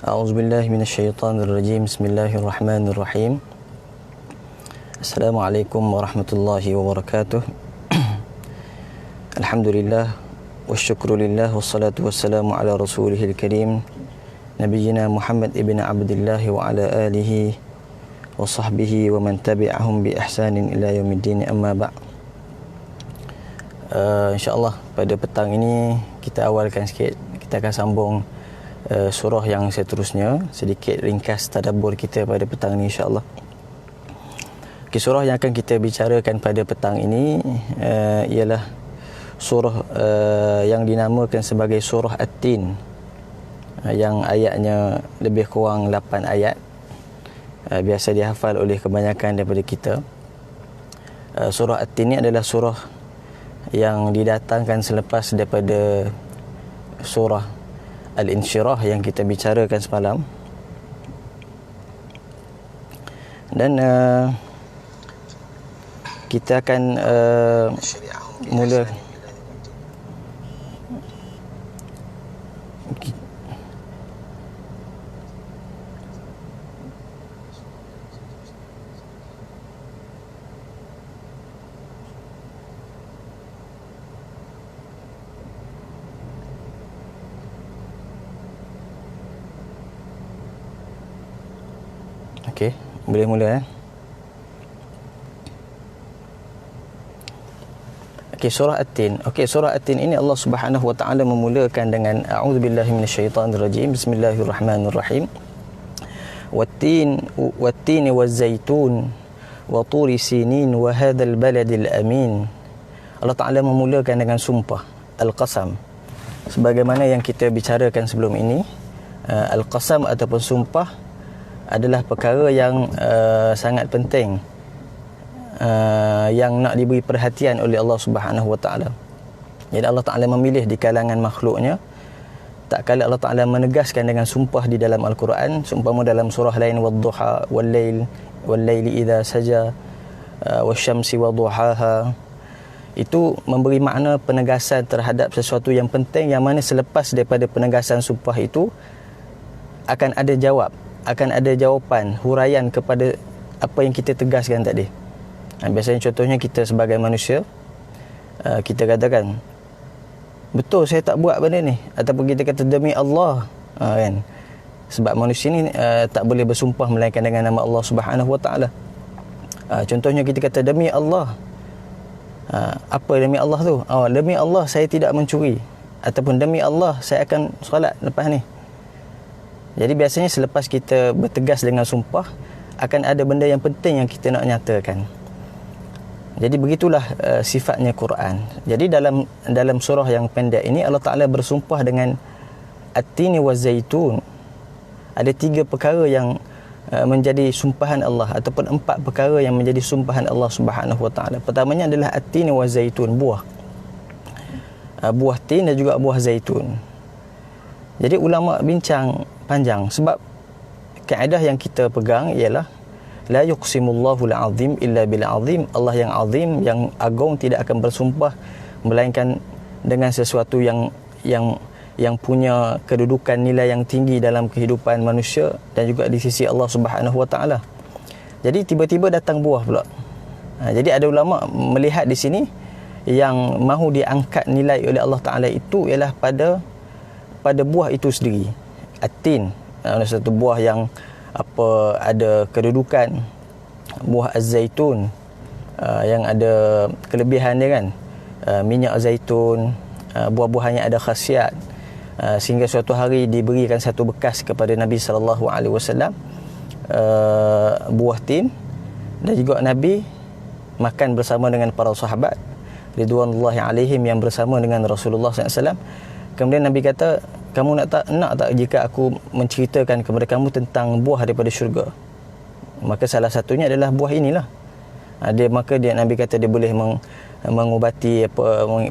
A'udzubillahi minasyaitonirrajim. Bismillahirrahmanirrahim. Assalamualaikum warahmatullahi wabarakatuh. Alhamdulillah wasyukrulillah wassalatu wassalamu ala rasulihil karim nabiyyina Muhammad ibn Abdullah wa ala alihi wa sahbihi wa man tabi'ahum bi ihsanin ila yaumiddin, amma ba'. InsyaAllah pada petang ini kita awalkan sikit, kita akan sambung surah yang seterusnya, sedikit ringkas tadabbur kita pada petang ini insyaAllah. Okay, surah yang akan kita bicarakan pada petang ini ialah surah yang dinamakan sebagai surah At-Tin, yang ayatnya lebih kurang 8 ayat, biasa dihafal oleh kebanyakan daripada kita. Surah At-Tin ini adalah surah yang didatangkan selepas daripada surah Al-Insyirah yang kita bicarakan semalam. Dan kita akan mula Okey, boleh mula Okey, surah At-Tin. Okey, surah At-Tin ini Allah Subhanahu wa taala memulakan dengan a'udzubillahi minasyaitonirrajim. Bismillahirrahmanirrahim. Wat-tin waz-zaitun wa turi sinin wa hadzal baladil amin. Allah Taala memulakan dengan sumpah, al-qasam. Sebagaimana yang kita bicarakan sebelum ini, al-qasam ataupun sumpah adalah perkara yang sangat penting, yang nak diberi perhatian oleh Allah Subhanahu wa taala. Jadi Allah Taala memilih di kalangan makhluknya, tak kala Allah Taala menegaskan dengan sumpah di dalam Al-Quran, seumpama dalam surah lain, wad-duha wal-laili idza saja wasyamsi waduhaha, itu memberi makna penegasan terhadap sesuatu yang penting, yang mana selepas daripada penegasan sumpah itu akan ada jawapan, huraian kepada apa yang kita tegaskan tadi. Biasanya contohnya kita sebagai manusia, kita katakan, betul saya tak buat benda ni, ataupun kita kata demi Allah, kan? Sebab manusia ni tak boleh bersumpah melainkan dengan nama Allah Subhanahu wa taala. Contohnya kita kata demi Allah. Apa demi Allah tu? Demi Allah saya tidak mencuri, ataupun demi Allah saya akan solat lepas ni. Jadi biasanya selepas kita bertegas dengan sumpah, akan ada benda yang penting yang kita nak nyatakan. Jadi begitulah sifatnya Quran. Jadi dalam surah yang pendek ini Allah Ta'ala bersumpah dengan At-Tini waz-Zaitun. Ada 3 perkara yang menjadi sumpahan Allah, ataupun 4 perkara yang menjadi sumpahan Allah Subhanahu wa taala. Pertamanya adalah At-Tini waz-Zaitun, buah tin dan juga buah zaitun. Jadi ulama bincang panjang, sebab kaedah yang kita pegang ialah la yuqsimullahu al-azim illa bil azim. Allah yang azim, yang agung, tidak akan bersumpah melainkan dengan sesuatu yang punya kedudukan nilai yang tinggi dalam kehidupan manusia dan juga di sisi Allah Subhanahu wa taala. Jadi tiba-tiba datang buah pula. Jadi ada ulama melihat di sini yang mahu diangkat nilai oleh Allah Taala itu ialah pada buah itu sendiri. At-Tin, satu buah yang ada kedudukan. Buah az-zaitun yang ada kelebihan dia kan, minyak zaitun, buah-buahannya ada khasiat, sehingga suatu hari diberikan satu bekas kepada Nabi sallallahu alaihi wasallam, buah tin, dan juga Nabi makan bersama dengan para sahabat ridwanullahi alaihim yang bersama dengan Rasulullah SAW. Kemudian Nabi kata, kamu nak tak jika aku menceritakan kepada kamu tentang buah daripada syurga? Maka salah satunya adalah buah inilah. Maka Nabi kata dia boleh mengubati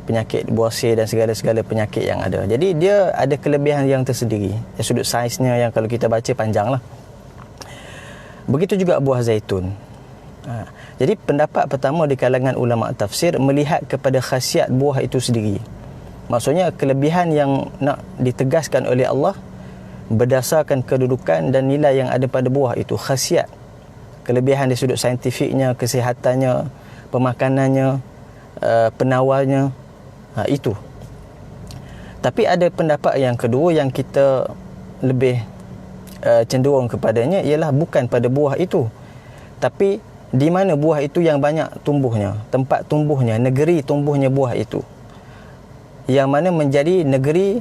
penyakit buasir dan segala-segala penyakit yang ada. Jadi dia ada kelebihan yang tersendiri. Sudut saiznya yang kalau kita baca panjang lah. Begitu juga buah zaitun. Jadi pendapat pertama di kalangan ulama tafsir melihat kepada khasiat buah itu sendiri. Maksudnya kelebihan yang nak ditegaskan oleh Allah berdasarkan kedudukan dan nilai yang ada pada buah itu, khasiat, kelebihan dari sudut saintifiknya, kesihatannya, pemakanannya, penawarnya, itu. Tapi ada pendapat yang kedua yang kita lebih cenderung kepadanya, ialah bukan pada buah itu, tapi di mana buah itu yang banyak tumbuhnya, tempat tumbuhnya, negeri tumbuhnya buah itu, yang mana menjadi negeri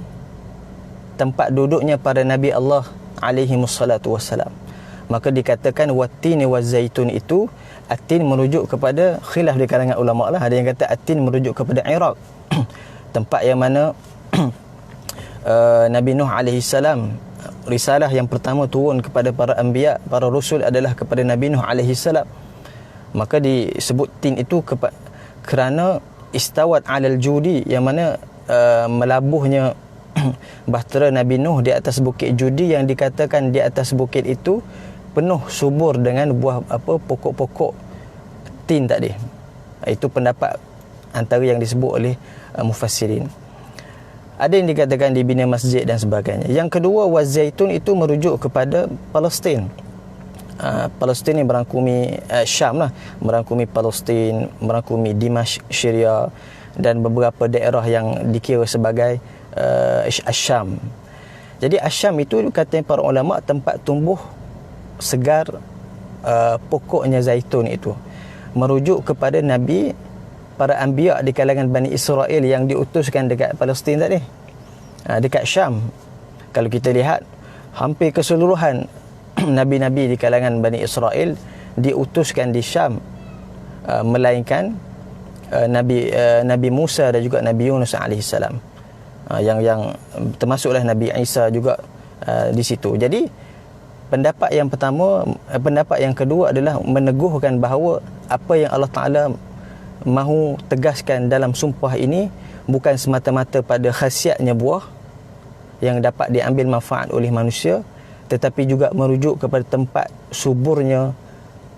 tempat duduknya para Nabi Allah alaihi wassalatu wassalam. Maka dikatakan wattini wazzaitun itu, at-tin merujuk kepada khilaf di kalangan ulama lah. Ada yang kata at-tin merujuk kepada Iraq tempat yang mana Nabi Nuh alaihi salam, risalah yang pertama turun kepada para anbiya, para rasul adalah kepada Nabi Nuh alaihi salam. Maka disebut tin itu kerana istawat alal judi, yang mana melabuhnya bahtera Nabi Nuh di atas bukit Judi, yang dikatakan di atas bukit itu penuh subur dengan buah pokok-pokok tin tadi. Itu pendapat antara yang disebut oleh mufassirin. Ada yang dikatakan dibina masjid dan sebagainya. Yang kedua, wazaitun itu merujuk kepada Palestin. Palestin ni merangkumi Syam lah, merangkumi Palestin, merangkumi Dimashq, Syria, dan beberapa daerah yang dikira sebagai Asyam. Jadi Asyam itu katanya para ulama tempat tumbuh segar pokoknya zaitun itu, merujuk kepada Nabi, para anbiya di kalangan Bani Israel yang diutuskan dekat Palestin tadi, dekat Syam. Kalau kita lihat, hampir keseluruhan Nabi-Nabi di kalangan Bani Israel diutuskan di Syam, melainkan Nabi Musa dan juga Nabi Yunus AS, yang termasuklah Nabi Isa juga di situ. Jadi pendapat yang pertama, pendapat yang kedua adalah meneguhkan bahawa apa yang Allah Ta'ala mahu tegaskan dalam sumpah ini bukan semata-mata pada khasiatnya buah yang dapat diambil manfaat oleh manusia, tetapi juga merujuk kepada tempat suburnya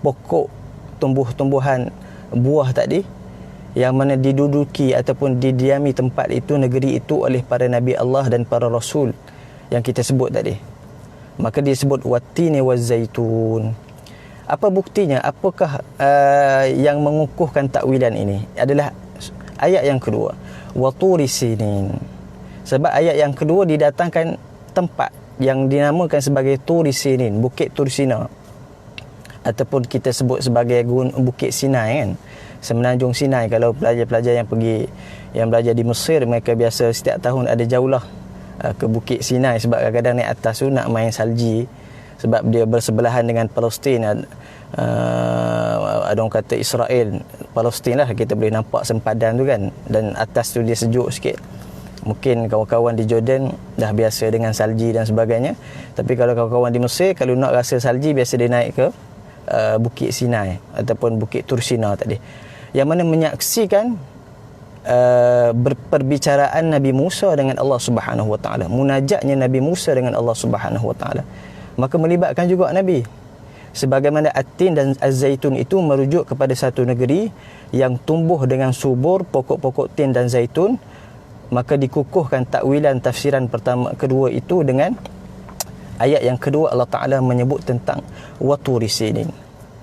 pokok tumbuh-tumbuhan buah tadi, yang mana diduduki ataupun didiami tempat itu, negeri itu, oleh para Nabi Allah dan para Rasul yang kita sebut tadi. Maka disebut wattini wazzaitun. Apa buktinya? Apakah yang mengukuhkan takwilan ini? Adalah ayat yang kedua, wa turi sinin. Sebab ayat yang kedua didatangkan tempat yang dinamakan sebagai Turi Sinin, Bukit Tursina, ataupun kita sebut sebagai Bukit Sinai kan, Semenanjung Sinai. Kalau pelajar-pelajar yang belajar di Mesir, mereka biasa setiap tahun ada jaulah ke Bukit Sinai, sebab kadang-kadang naik atas tu nak main salji, sebab dia bersebelahan dengan Palestin. Ada orang kata Israel, Palestin lah, kita boleh nampak sempadan tu kan, dan atas tu dia sejuk sikit. Mungkin kawan-kawan di Jordan dah biasa dengan salji dan sebagainya, tapi kalau kawan-kawan di Mesir, kalau nak rasa salji, biasa dia naik ke Bukit Sinai ataupun Bukit Tursina tadi, yang mana menyaksikan perbicaraan Nabi Musa dengan Allah Subhanahu Wa Taala, munajatnya Nabi Musa dengan Allah Subhanahu Wa Taala. Maka melibatkan juga Nabi. Sebagaimana at-tin dan az-zaitun itu merujuk kepada satu negeri yang tumbuh dengan subur pokok-pokok tin dan zaitun, maka dikukuhkan takwilan tafsiran pertama kedua itu dengan ayat yang kedua. Allah Ta'ala menyebut tentang wa turi sinin.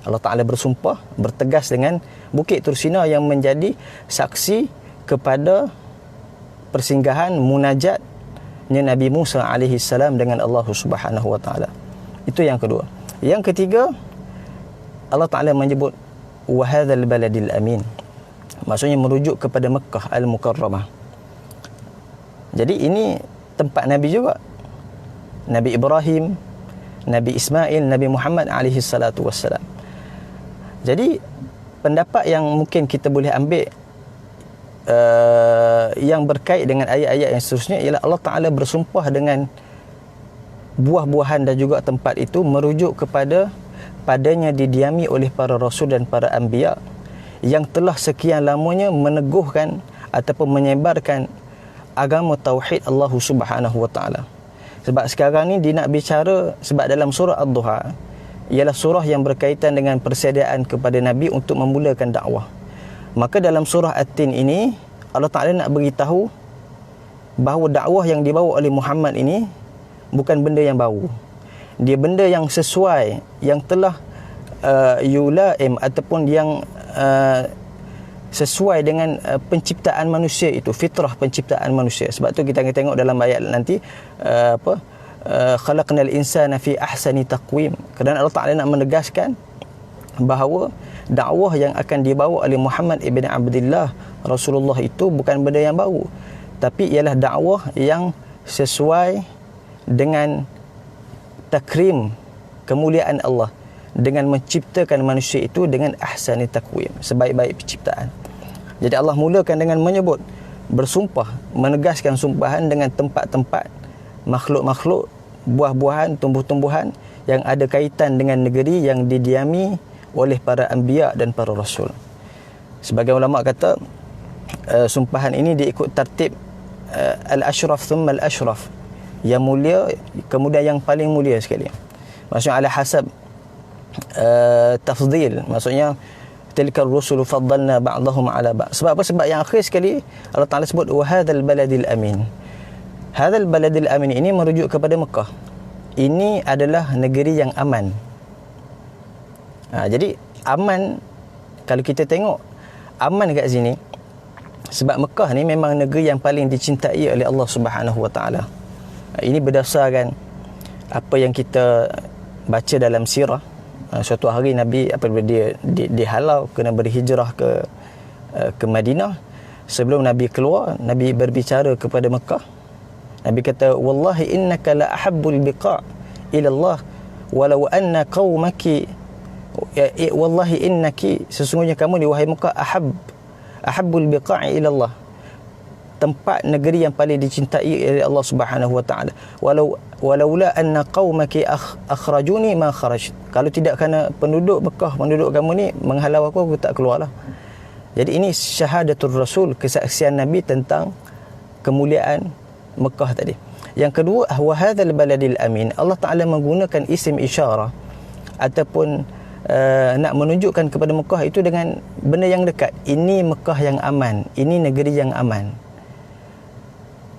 Allah Ta'ala bersumpah, bertegas dengan Bukit Tursina yang menjadi saksi kepada persinggahan munajatnya Nabi Musa alaihi salam dengan Allah Subhanahu Wa Ta'ala. Itu yang kedua. Yang ketiga, Allah Ta'ala menyebut wa hadzal baladil amin, maksudnya merujuk kepada Mekah al-Mukarramah. Jadi ini tempat Nabi juga, Nabi Ibrahim, Nabi Ismail, Nabi Muhammad alaihi salatu wassalam. Jadi pendapat yang mungkin kita boleh ambil yang berkait dengan ayat-ayat yang seterusnya ialah Allah Ta'ala bersumpah dengan buah-buahan dan juga tempat itu merujuk kepada padanya didiami oleh para rasul dan para anbiya yang telah sekian lamanya meneguhkan ataupun menyebarkan agama tauhid Allah Subhanahu Wa Taala. Sebab sekarang ni dia nak bicara, sebab dalam surah Ad-Duha ialah surah yang berkaitan dengan persediaan kepada Nabi untuk memulakan dakwah. Maka dalam surah At-Tin ini Allah Ta'ala nak beritahu bahawa dakwah yang dibawa oleh Muhammad ini bukan benda yang baru. Dia benda yang sesuai, yang telah yulaim ataupun yang sesuai dengan penciptaan manusia itu, fitrah penciptaan manusia. Sebab tu kita akan tengok dalam ayat nanti khalaqnal insana fi ahsani taqwim. Kerana Allah Taala nak menegaskan bahawa dakwah yang akan dibawa oleh Muhammad ibn Abdullah Rasulullah itu bukan benda yang baru, tapi ialah dakwah yang sesuai dengan takrim, kemuliaan Allah, dengan menciptakan manusia itu dengan ahsani taqwim, sebaik-baik penciptaan. Jadi Allah mulakan dengan menyebut, bersumpah, menegaskan sumpahan dengan tempat-tempat, makhluk-makhluk, buah-buahan, tumbuh-tumbuhan yang ada kaitan dengan negeri yang didiami oleh para anbiya dan para rasul. Sebagai ulama kata, sumpahan ini diikut tertib al-ashraf thumma al-ashraf, yang mulia kemudian yang paling mulia sekali. Maksudnya ala hasab tafdhil, maksudnya tilkar rusul faddalna ba'dahum ala ba'd. Sebab apa? Sebab yang akhir sekali Allah Taala sebut wa hadzal baladil amin. Hadzal baladil amin ini merujuk kepada Mekah. Ini adalah negeri yang aman. Jadi aman, kalau kita tengok aman kat sini, sebab Mekah ni memang negeri yang paling dicintai oleh Allah Subhanahu wa taala. Ini berdasarkan apa yang kita baca dalam sirah. Suatu hari Nabi apabila dia dihalau kena berhijrah ke Madinah, sebelum Nabi keluar, Nabi berbicara kepada Mekah. Nabi kata, wallahi innaka la ahabbul biqa' ila Allah walau anna qaumaki, wallahi innaki, sesungguhnya kamu ni wahai Mekah, ahabbul biqa'i ila Allah, tempat negeri yang paling dicintai oleh Allah Subhanahu wa taala. Walaula anna qaumaki akhrajuni ma kharaj. Kalau tidak kerana penduduk Mekah, penduduk kamu ni menghalau aku tak keluarlah. Jadi ini syahadatul Rasul, kesaksian Nabi tentang kemuliaan Mekah tadi. Yang kedua, wa hadzal baladil amin. Allah Taala menggunakan isim isyarah ataupun nak menunjukkan kepada Mekah itu dengan benda yang dekat. Ini Mekah yang aman, ini negeri yang aman.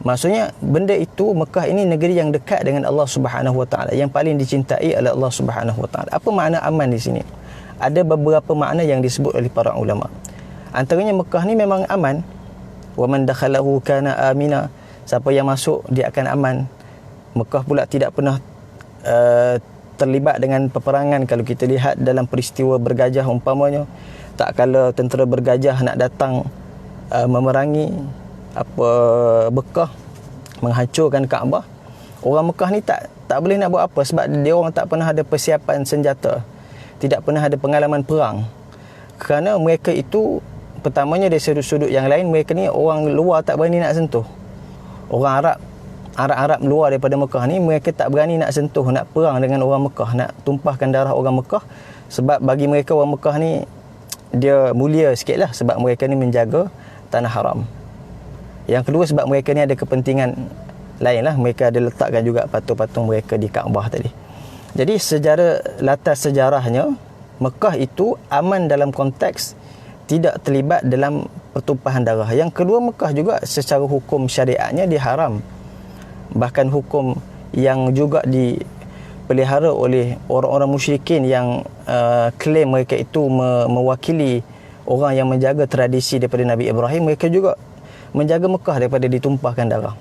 Maksudnya benda itu, Mekah ini negeri yang dekat dengan Allah Subhanahu wa taala, yang paling dicintai oleh Allah Subhanahu wa taala. Apa makna aman di sini? Ada beberapa makna yang disebut oleh para ulama. Antaranya Mekah ni memang aman. Wa man dakhalahu kana amina. Siapa yang masuk dia akan aman. Mekah pula tidak pernah terlibat dengan peperangan. Kalau kita lihat dalam peristiwa bergajah umpamanya, tak kala tentera bergajah nak datang memerangi Mekah, menghancurkan Kaabah, orang Mekah ni tak boleh nak buat apa, sebab dia orang tak pernah ada persiapan senjata, tidak pernah ada pengalaman perang. Kerana mereka itu, pertamanya dari sudut-sudut yang lain, mereka ni orang luar tak berani nak sentuh. Orang Arab luar daripada Mekah ni, mereka tak berani nak sentuh, nak perang dengan orang Mekah, nak tumpahkan darah orang Mekah. Sebab bagi mereka orang Mekah ni dia mulia sikit lah, sebab mereka ni menjaga tanah haram. Yang kedua, sebab mereka ni ada kepentingan lain lah, mereka ada letakkan juga patung-patung mereka di Kaabah tadi. Jadi latar sejarahnya, Mekah itu aman dalam konteks tidak terlibat dalam pertumpahan darah. Yang kedua, Mekah juga secara hukum syariatnya diharam. Bahkan hukum yang juga dipelihara oleh orang-orang musyrikin yang klaim mereka itu mewakili orang yang menjaga tradisi daripada Nabi Ibrahim, mereka juga menjaga Mekah daripada ditumpahkan darah.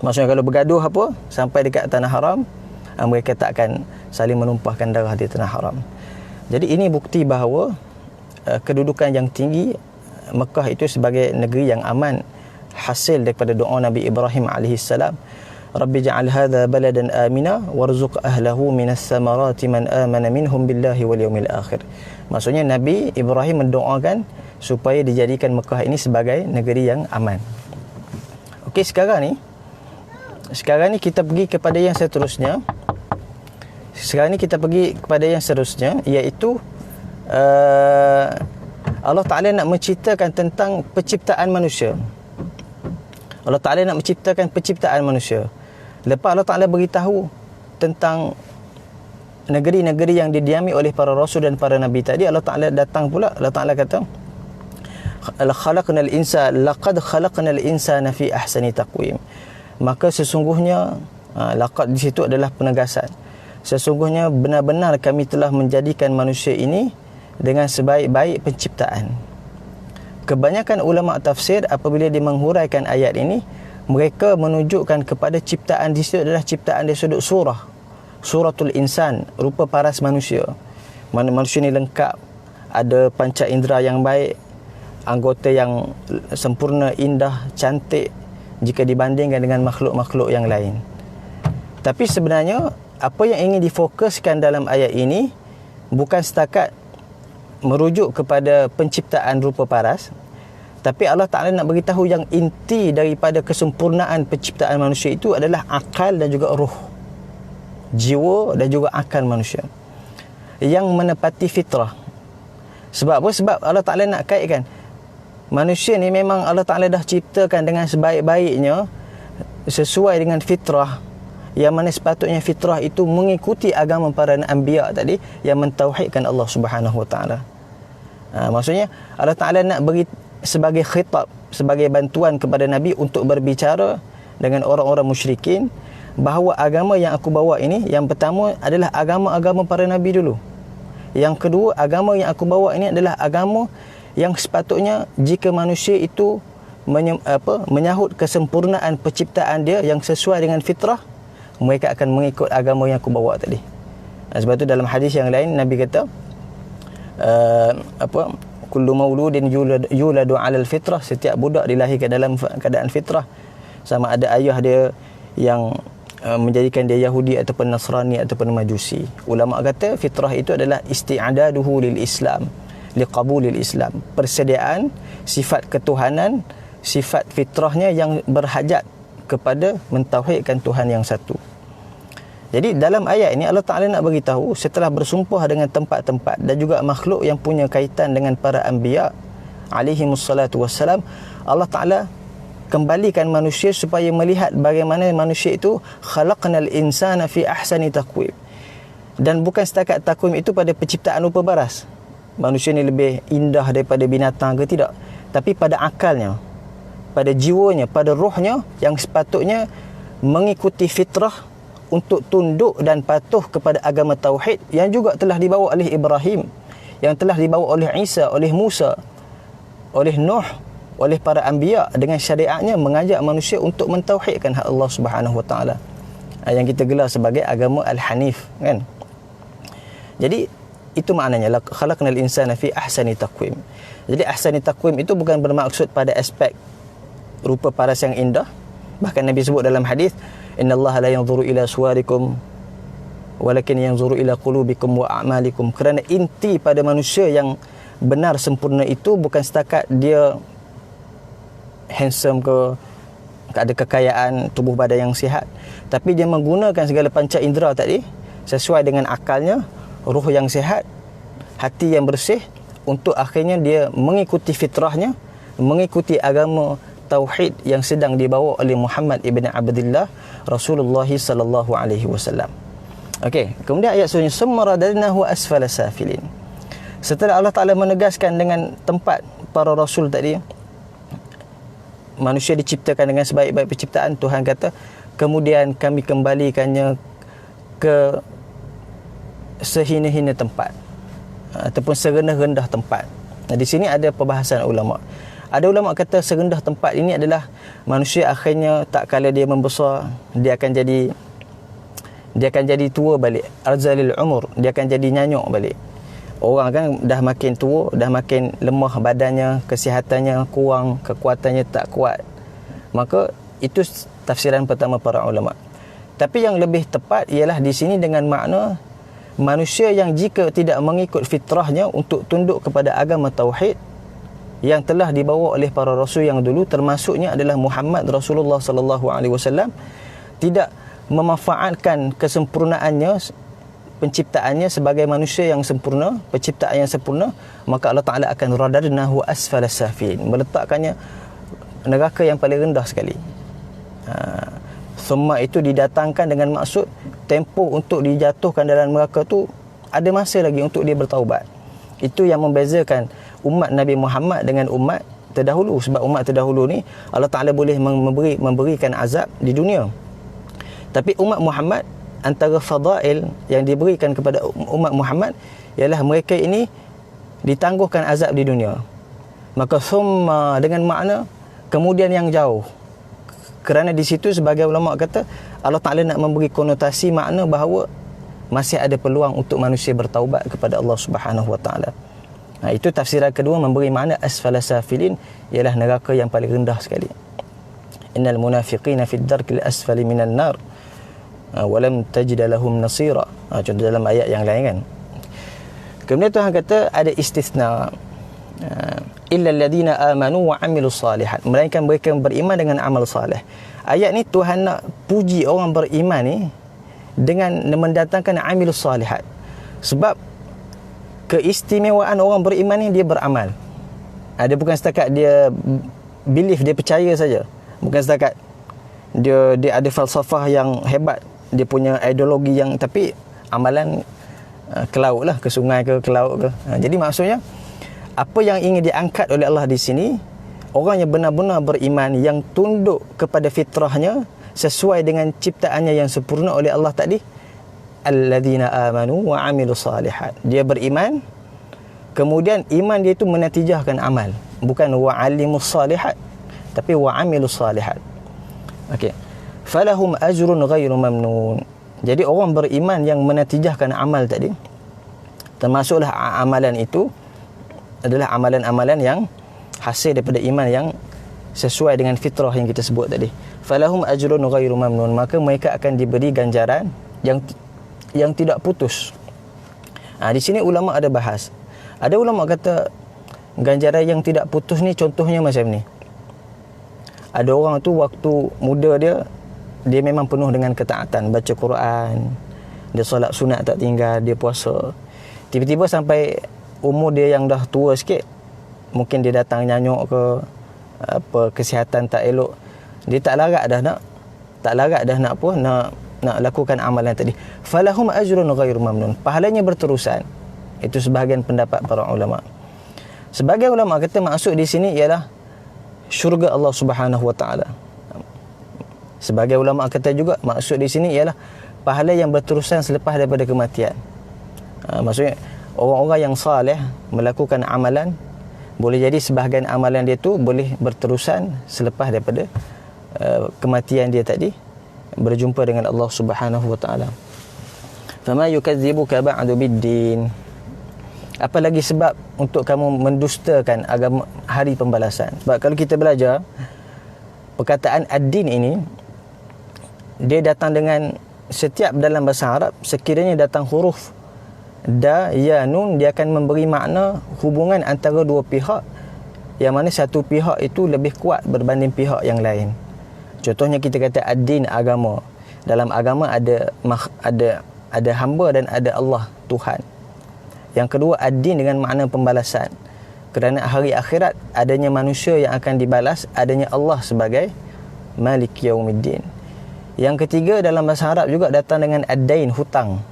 Maksudnya kalau bergaduh apa sampai dekat tanah haram, mereka tak akan saling menumpahkan darah di tanah haram. Jadi ini bukti bahawa kedudukan yang tinggi Mekah itu sebagai negeri yang aman, hasil daripada doa Nabi Ibrahim AS. Rabbi ja'al hadha baladan amina warzuq ahlahu minas samarati man amana minhum billahi wal yawmil akhir. Maksudnya Nabi Ibrahim mendoakan supaya dijadikan Mekah ini sebagai negeri yang aman. Okey, sekarang ni kita pergi kepada yang seterusnya. Iaitu Allah Ta'ala nak menceritakan tentang penciptaan manusia. Allah Ta'ala nak menciptakan penciptaan manusia. Lepas Allah Ta'ala beritahu tentang negeri-negeri yang didiami oleh para rasul dan para nabi tadi, Allah Ta'ala datang pula, Allah Ta'ala kata laqad khalaqnal insana fi ahsani taqwim. Maka sesungguhnya Laqad di situ adalah penegasan. Sesungguhnya benar-benar kami telah menjadikan manusia ini dengan sebaik-baik penciptaan. Kebanyakan ulama tafsir apabila dia menghuraikan ayat ini, mereka menunjukkan kepada ciptaan di situ adalah ciptaan dari sudut surah. Suratul insan, rupa paras manusia. Manusia ni lengkap, ada panca indera yang baik, anggota yang sempurna, indah, cantik jika dibandingkan dengan makhluk-makhluk yang lain. Tapi sebenarnya apa yang ingin difokuskan dalam ayat ini bukan setakat merujuk kepada penciptaan rupa paras, tapi Allah Ta'ala nak beritahu yang inti daripada kesempurnaan penciptaan manusia itu adalah akal dan juga ruh, jiwa dan juga akal manusia yang menepati fitrah. Sebab apa? Sebab Allah Ta'ala nak kaitkan manusia ni memang Allah Ta'ala dah ciptakan dengan sebaik-baiknya sesuai dengan fitrah, yang mana sepatutnya fitrah itu mengikuti agama para anbiya tadi yang mentauhidkan Allah Subhanahu Wa Ta'ala. Maksudnya Allah Ta'ala nak beri sebagai khitab, sebagai bantuan kepada Nabi untuk berbicara dengan orang-orang musyrikin bahawa agama yang aku bawa ini, yang pertama adalah agama-agama para Nabi dulu. Yang kedua, agama yang aku bawa ini adalah agama yang sepatutnya jika manusia itu menyahut kesempurnaan penciptaan dia yang sesuai dengan fitrah, mereka akan mengikut agama yang aku bawa tadi. Sebab tu dalam hadis yang lain Nabi kata kullu mauludin yuladu 'alal fitrah, setiap budak dilahirkan dalam keadaan fitrah. Sama ada ayah dia yang menjadikan dia Yahudi ataupun Nasrani ataupun Majusi. Ulama kata fitrah itu adalah isti'adaduhu lil Islam, liqabulil Islam, persediaan sifat ketuhanan, sifat fitrahnya yang berhajat kepada mentauhidkan Tuhan yang satu. Jadi dalam ayat ini Allah Ta'ala nak beritahu, setelah bersumpah dengan tempat-tempat dan juga makhluk yang punya kaitan dengan para anbiya alaihimussalatu wassalam, Allah Ta'ala kembalikan manusia supaya melihat bagaimana manusia itu khalaqnal insana fi ahsani taqwim. Dan bukan setakat takwim itu pada penciptaan rupa baras, manusia ni lebih indah daripada binatang ke, tidak, tapi pada akalnya, pada jiwanya, pada rohnya yang sepatutnya mengikuti fitrah untuk tunduk dan patuh kepada agama tauhid yang juga telah dibawa oleh Ibrahim, yang telah dibawa oleh Isa, oleh Musa, oleh Nuh, oleh para anbiya, dengan syariatnya mengajak manusia untuk mentauhidkan hak Allah Subhanahu Wa Taala, yang kita gelar sebagai agama Al-Hanif, kan? Jadi itu maknanya khalaqnal insana fi ahsani taqwim. Jadi ahsani taqwim itu bukan bermaksud pada aspek rupa paras yang indah. Bahkan Nabi sebut dalam hadis, innallaha la yanzuru ila suwarikum walakin yanzuru ila qulubikum wa a'malikum. Kerana inti pada manusia yang benar sempurna itu bukan setakat dia handsome ke ada kekayaan tubuh badan yang sihat, tapi dia menggunakan segala panca indera tadi sesuai dengan akalnya, ruh yang sihat, hati yang bersih, untuk akhirnya dia mengikuti fitrahnya, mengikuti agama tauhid yang sedang dibawa oleh Muhammad ibn Abdullah Rasulullah sallallahu alaihi wasallam. Okey, kemudian ayat seterusnya, summa radadnahu asfala safilin. Setelah Allah Taala menegaskan dengan tempat para rasul tadi, manusia diciptakan dengan sebaik-baik penciptaan, Tuhan kata kemudian kami kembalikannya ke sehina-hina tempat ataupun serendah-rendah tempat. Di sini ada perbahasan ulama. Ada ulama kata serendah tempat ini adalah manusia akhirnya tak kala dia membesar, dia akan jadi tua balik, arzalil umur, dia akan jadi nyanyuk balik. Orang kan dah makin tua, dah makin lemah badannya, kesihatannya kurang, kekuatannya tak kuat. Maka itu tafsiran pertama para ulama. Tapi yang lebih tepat ialah di sini dengan makna manusia yang jika tidak mengikut fitrahnya untuk tunduk kepada agama tauhid yang telah dibawa oleh para rasul yang dulu, termasuknya adalah Muhammad Rasulullah sallallahu alaihi wasallam, tidak memanfaatkan kesempurnaannya, penciptaannya sebagai manusia yang sempurna, penciptaan yang sempurna, maka Allah Taala akan radadnahu asfala safilin, meletakkannya neraka yang paling rendah sekali. Semua itu didatangkan dengan maksud tempoh untuk dijatuhkan dalam neraka tu ada masa lagi untuk dia bertaubat. Itu yang membezakan umat Nabi Muhammad dengan umat terdahulu. Sebab umat terdahulu ni Allah Ta'ala boleh memberikan azab di dunia, Tapi umat Muhammad, antara fadail yang diberikan kepada umat Muhammad ialah mereka ini ditangguhkan azab di dunia. Maka summa dengan makna kemudian yang jauh. Kerana di situ sebagai ulama kata Allah Ta'ala nak memberi konotasi makna bahawa masih ada peluang untuk manusia bertaubat kepada Allah Subhanahu Wa Ta'ala. Itu tafsiran kedua memberi makna asfala safilin, ialah neraka yang paling rendah sekali. Innal munafiqina fid darkil asfali minan nar wa lam tajid lahum nasira. Contoh dalam ayat yang lain kan. Kemudian Tuhan kata ada istisna, illa alladhina amanu wa amilus salihat, melainkan mereka yang beriman dengan amal salih. Ayat ni Tuhan nak puji orang beriman ni dengan mendatangkan amilus salihat. Sebab keistimewaan orang beriman ni dia beramal. Dia bukan setakat dia belief, dia percaya saja. Bukan setakat dia ada falsafah yang hebat, dia punya ideologi yang, tapi amalan ke laut lah, ke sungai ke laut ke. Jadi maksudnya apa yang ingin diangkat oleh Allah di sini, orang yang benar-benar beriman, yang tunduk kepada fitrahnya sesuai dengan ciptaannya yang sempurna oleh Allah tadi, alladzina amanu wa amilus salihat. Dia beriman, kemudian iman dia itu menatijahkan amal, bukan wa alimus salihat, tapi wa amilus salihat. Okey. Falahum ajrun ghairu mamnun. Jadi orang beriman yang menatijahkan amal tadi, termasuklah amalan itu adalah amalan-amalan yang hasil daripada iman yang sesuai dengan fitrah yang kita sebut tadi. Falahum ajrun ghairu mamnun, maka mereka akan diberi ganjaran yang tidak putus. Di sini ulama ada bahas. Ada ulama kata ganjaran yang tidak putus ni contohnya macam ni. Ada orang tu waktu muda dia memang penuh dengan ketaatan, baca Quran, dia solat sunat tak tinggal, dia puasa. Tiba-tiba sampai umur dia yang dah tua sikit, mungkin dia datang nyanyuk ke apa, kesihatan tak elok, dia tak larat dah nak lakukan amalan tadi. Falahum ajrun ghairu mamnun, pahalanya berterusan. Itu sebahagian pendapat para ulama. Sebagai ulama kata maksud di sini ialah syurga Allah Subhanahu Wa Taala. Sebagai ulama kata juga maksud di sini ialah pahala yang berterusan selepas daripada kematian. Maksudnya orang-orang yang saleh melakukan amalan, boleh jadi sebahagian amalan dia tu boleh berterusan selepas daripada kematian dia tadi, berjumpa dengan Allah Subhanahu Wa Taala. Fama yukadzibuka ba'du biddin. Apa lagi sebab untuk kamu mendustakan agama hari pembalasan? Sebab kalau kita belajar perkataan ad-din ini, dia datang dengan setiap dalam bahasa Arab, sekiranya datang huruf da, ya, nun, dia akan memberi makna hubungan antara dua pihak, yang mana satu pihak itu lebih kuat berbanding pihak yang lain. Contohnya kita kata ad-din, agama. Dalam agama ada hamba dan ada Allah, Tuhan. Yang kedua ad-din dengan makna pembalasan. Kerana hari akhirat adanya manusia yang akan dibalas, adanya Allah sebagai Malik Yaumiddin. Yang ketiga dalam bahasa Arab juga datang dengan ad-dain, hutang.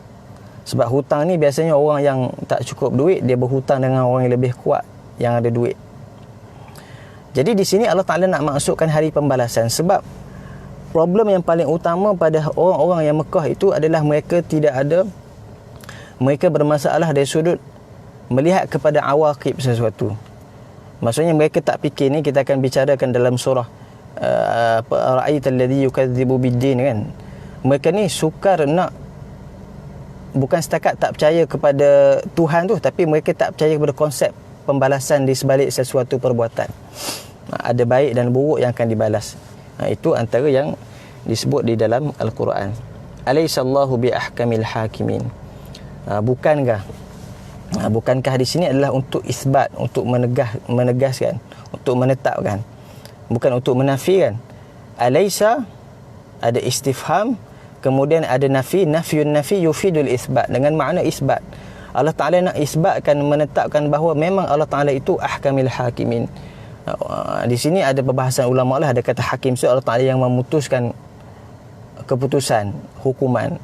Sebab hutang ni biasanya orang yang tak cukup duit, dia berhutang dengan orang yang lebih kuat, yang ada duit. Jadi di sini Allah Ta'ala nak maksudkan hari pembalasan. Sebab problem yang paling utama pada orang-orang yang Mekah itu adalah mereka bermasalah dari sudut melihat kepada awaqib sesuatu. Maksudnya mereka tak fikir, ni kita akan bicarakan dalam surah Ra'aital ladzi yukadzibu biddin kan. Mereka ni sukar nak, bukan setakat tak percaya kepada Tuhan tu, tapi mereka tak percaya kepada konsep pembalasan di sebalik sesuatu perbuatan. Ada baik dan buruk yang akan dibalas. Itu antara yang disebut di dalam Al-Quran. Alaihissallahu bi ahkamil hakimin. Bukankah di sini adalah untuk isbat, untuk menegaskan, untuk menetapkan, bukan untuk menafikan. Alaisa ada istifham, kemudian ada nafi, nafyun nafi yufidul isbat, dengan makna isbat. Allah Ta'ala nak isbatkan, menetapkan bahawa memang Allah Ta'ala itu ahkamil hakimin. Di sini ada perbahasan ulama lah, ada kata hakim, so Allah Ta'ala yang memutuskan keputusan, hukuman.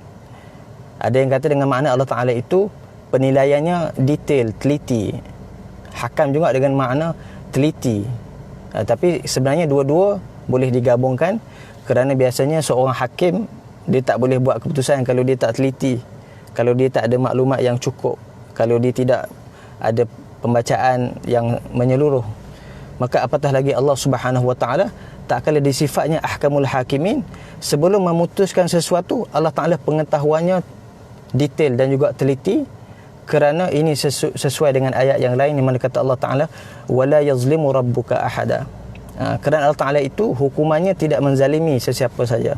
Ada yang kata dengan makna Allah Ta'ala itu penilaiannya detail, teliti. Hakam juga dengan makna teliti. Tapi sebenarnya dua-dua boleh digabungkan, kerana biasanya seorang hakim Dia tak boleh buat keputusan kalau dia tak teliti, kalau dia tak ada maklumat yang cukup, kalau dia tidak ada pembacaan yang menyeluruh. Maka apatah lagi Allah Subhanahu wa taala, tak kala di sifatnya ahkamul hakimin, sebelum memutuskan sesuatu Allah Taala pengetahuannya detail dan juga teliti, kerana ini sesuai dengan ayat yang lain di mana kata Allah Taala wala yazlimu rabbuka ahada. Kerana Allah Taala itu hukumannya tidak menzalimi sesiapa saja,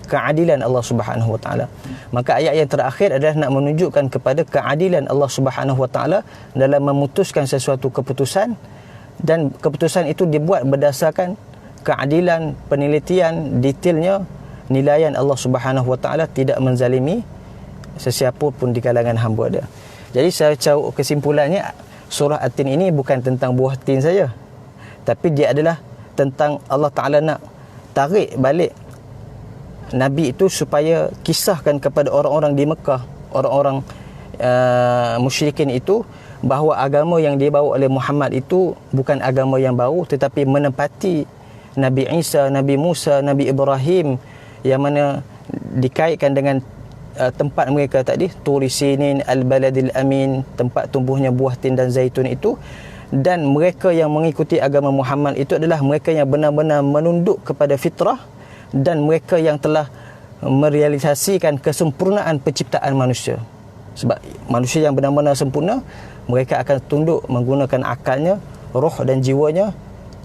keadilan Allah Subhanahu wa taala. Maka ayat yang terakhir adalah nak menunjukkan kepada keadilan Allah Subhanahu wa taala dalam memutuskan sesuatu keputusan, dan keputusan itu dibuat berdasarkan keadilan, penelitian, detailnya, nilaian Allah Subhanahu wa taala tidak menzalimi sesiapa pun di kalangan hamba dia. Jadi secara kesimpulannya, surah At-Tin ini bukan tentang buah tin saja, tapi dia adalah tentang Allah Taala nak tarik balik Nabi itu supaya kisahkan kepada orang-orang di Mekah, orang-orang musyrikin itu, bahawa agama yang dibawa oleh Muhammad itu bukan agama yang baru, tetapi menepati Nabi Isa, Nabi Musa, Nabi Ibrahim, yang mana dikaitkan dengan tempat mereka tadi, Turi Sinin, Al-Baladil Amin, tempat tumbuhnya buah tin dan zaitun itu. Dan mereka yang mengikuti agama Muhammad itu adalah mereka yang benar-benar menunduk kepada fitrah, dan mereka yang telah merealisasikan kesempurnaan penciptaan manusia. Sebab manusia yang benar-benar sempurna, mereka akan tunduk menggunakan akalnya, roh dan jiwanya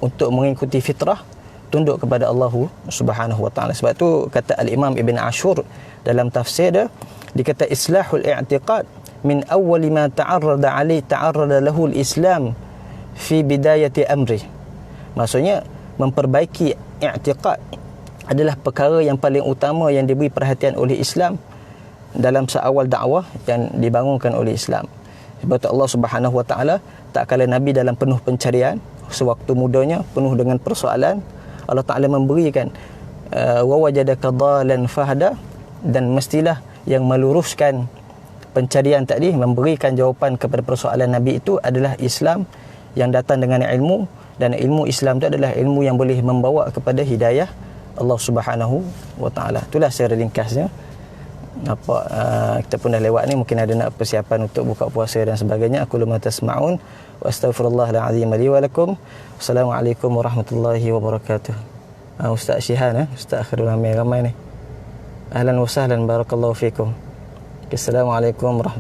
untuk mengikuti fitrah, tunduk kepada Allah Subhanahu wa taala. Sebab tu kata Al-Imam Ibn Ashur dalam tafsir dia, dikata islahul i'tiqad min awwal ma ta'arrada lahu al-Islam fi bidayati amri. Maksudnya memperbaiki i'tiqad adalah perkara yang paling utama yang diberi perhatian oleh Islam dalam seawal dakwah yang dibangunkan oleh Islam. Sebab tu Allah Subhanahu wa taala tak kala Nabi dalam penuh pencarian, sewaktu mudanya penuh dengan persoalan, Allah Taala memberikan wa wajadaka dhalan fahada, dan mestilah yang meluruskan pencarian tadi, memberikan jawapan kepada persoalan Nabi itu adalah Islam yang datang dengan ilmu, dan ilmu Islam itu adalah ilmu yang boleh membawa kepada hidayah Allah Subhanahu wa taala. Itulah secara ringkasnya. Nampak kita pun dah lewat ni, mungkin ada nak persiapan untuk buka puasa dan sebagainya. Aku lama tasma'un wa astaghfirullahal azim li wa lakum. Assalamualaikum warahmatullahi wabarakatuh. Ustaz Syihan, Ustaz Khairul Amir ramai ni. Ahlan wa sahlan, barakallahu fikum. Assalamualaikum warahmatullahi